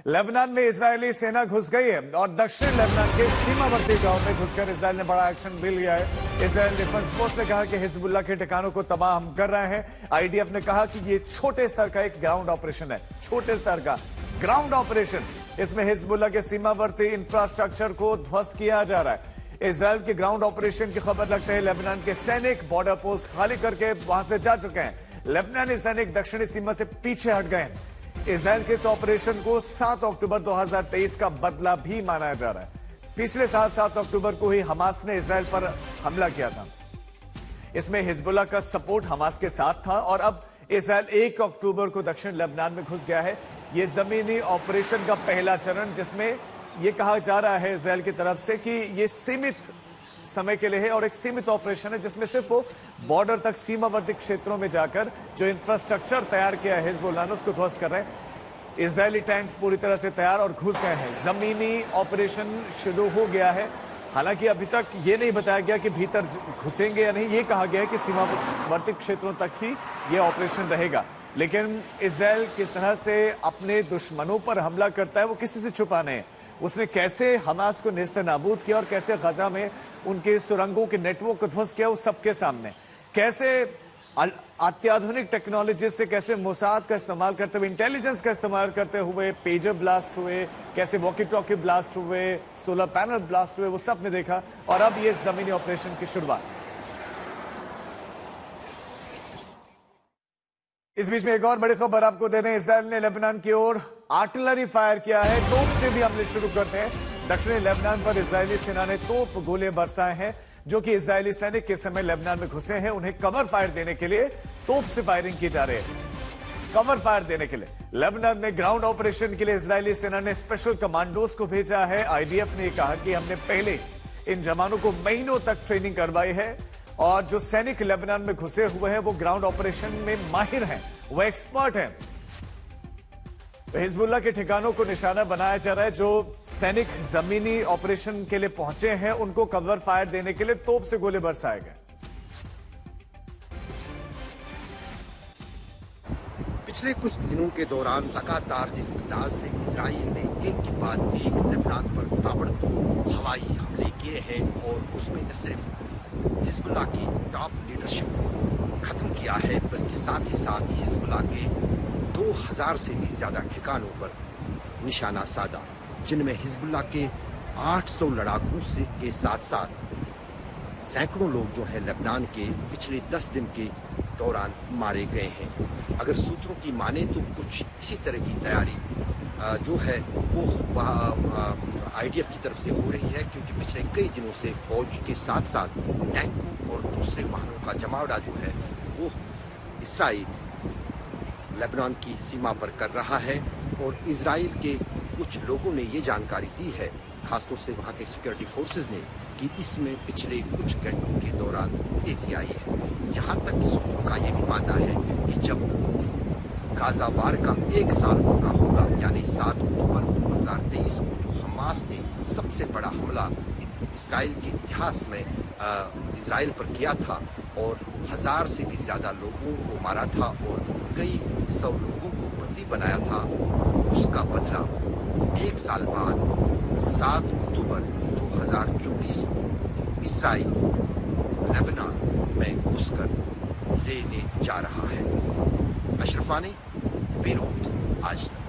Lebanon में Israeli सेना घुस गई है और दक्षिण लेबनान के सीमावर्ती गांव में घुसकर इजरायल ने बड़ा एक्शन भी लिया है। इजरायल डिफेंस फोर्स ने कहा कि हिजबुल्लाह के ठिकानों को तबाह हम कर रहे हैं। आईडीएफ ने कहा कि ये छोटे स्तर का एक ग्राउंड ऑपरेशन है, छोटे स्तर का ग्राउंड ऑपरेशन। इसमें हिजबुल्लाह के सीमावर्ती इंफ्रास्ट्रक्चर को ध्वस्त किया जा रहा है। इजरायल के ग्राउंड ऑपरेशन की खबर लगते हैं लेबनान के सैनिक बॉर्डर पोस्ट खाली करके वहां से जा चुके हैं। लेबनानी सैनिक दक्षिणी सीमा से पीछे हट गए हैं। इजरायल के इस ऑपरेशन को 7 अक्टूबर 2023 का बदला भी माना जा रहा है। पिछले साल 7 अक्टूबर को ही हमास ने इजरायल पर हमला किया था। इसमें हिजबुल्लाह का सपोर्ट हमास के साथ था और अब इजरायल 1 अक्टूबर को दक्षिण लेबनान में घुस गया है। यह जमीनी ऑपरेशन का पहला चरण, जिसमें यह कहा जा रहा है इजरायल की तरफ से कि यह सीमित समय के लिए है और एक सीमित ऑपरेशन है, जिसमें सिर्फ वो बॉर्डर तक सीमावर्ती क्षेत्रों में जाकर जो इंफ्रास्ट्रक्चर तैयार किया है हिजबुल्लाह ने उसको ध्वस्त कर रहे हैं। इजरायली टैंक्स पूरी तरह से तैयार और घुस गए हैं। जमीनी ऑपरेशन शुरू हो गया है। हालांकि अभी तक ये नहीं बताया गया कि भीतर घुसेंगे या नहीं। ये कहा गया है कि सीमावर्ती क्षेत्रों तक ही ये ऑपरेशन रहेगा। लेकिन इजरायल किस तरह से अपने दुश्मनों पर हमला करता है वो किसी से छुपा नहीं है। उसने कैसे हमास को नेस्तनाबूद किया और कैसे गजा में उनके सुरंगों के नेटवर्क को ध्वस्त किया, वो सबके सामने। कैसे अत्याधुनिक टेक्नोलॉजी से कैसे मोसाद का इस्तेमाल करते हुए, इंटेलिजेंस का इस्तेमाल करते हुए पेजर ब्लास्ट हुए, कैसे वॉकी टॉकी ब्लास्ट हुए, सोलर पैनल ब्लास्ट हुए, वो सब ने देखा। और अब ये जमीनी ऑपरेशन की शुरुआत। इस बीच में एक और बड़ी खबर आपको दे दें। इजरायल ने लेबनान की ओर आर्टिलरी फायर किया है। तोप से भी हमले शुरू करते हैं। दक्षिणी लेबनान पर इजरायली सेना ने तोप गोले बरसाए हैं, जो कि इजरायली सैनिक के समय लेबनान में घुसे हैं उन्हें कवर फायर देने के लिए तोप से फायरिंग की जा रही है। कवर फायर देने के लिए लेबनान में ग्राउंड ऑपरेशन के लिए इजरायली सेना ने स्पेशल कमांडोज को भेजा है। आईडीएफ ने कहा कि हमने पहले इन जवानों को महीनों तक ट्रेनिंग करवाई है और जो सैनिक लेबनान में घुसे हुए हैं वो ग्राउंड ऑपरेशन में माहिर हैं, वो एक्सपर्ट हैं। हिजबुल्लाह के ठिकानों को निशाना बनाया जा रहा है। जो सैनिक जमीनी ऑपरेशन के लिए पहुंचे हैं उनको कवर फायर देने के लिए तोप से गोले बरसाए गए। पिछले कुछ दिनों के दौरान लगातार जिस अंदाज से इजराइल ने एक के बाद एक लेबनान पर ताबड़तोड़ हवाई हमले किए हैं और उसमें न सिर्फ हिजबुल्लाह की टॉप लीडरशिप को खत्म किया है, बल्कि साथ ही साथ हिजबुल्लाह के 2000 से भी ज्यादा ठिकानों पर निशाना साधा, जिनमें हिजबुल्लाह के 800 लड़ाकों से के साथ साथ सैकड़ों लोग जो है लेबनान के पिछले 10 दिन के दौरान मारे गए हैं। अगर सूत्रों की माने तो कुछ इसी तरह की तैयारी जो है वो आईडीएफ की तरफ से हो रही है, क्योंकि पिछले कई दिनों से फौज के साथ साथ टैंकों और दूसरे वाहनों का जमावड़ा जो है वो इसराइल लेबनान की सीमा पर कर रहा है। और इजराइल के कुछ लोगों ने ये जानकारी दी है, खासतौर से वहाँ के सिक्योरिटी फोर्सेस ने, कि इसमें पिछले कुछ घंटों के दौरान तेजी आई है। यहाँ तक सूत्रों का ये भी मानना है कि जब गाजा वार का 1 साल पूरा होगा, यानी 7 अक्टूबर 2023 को जो हमास ने सबसे बड़ा हमला इसराइल के इतिहास में इसराइल पर किया था और 1000 से भी ज्यादा लोगों को मारा था और कई 100 लोगों को बंदी बनाया था, उसका बदला 1 साल बाद 7 अक्टूबर 2024 को इसराइल लेबनान में घुसकर लेने जा रहा है। अशरफ आनी, बेरूत, आज तक।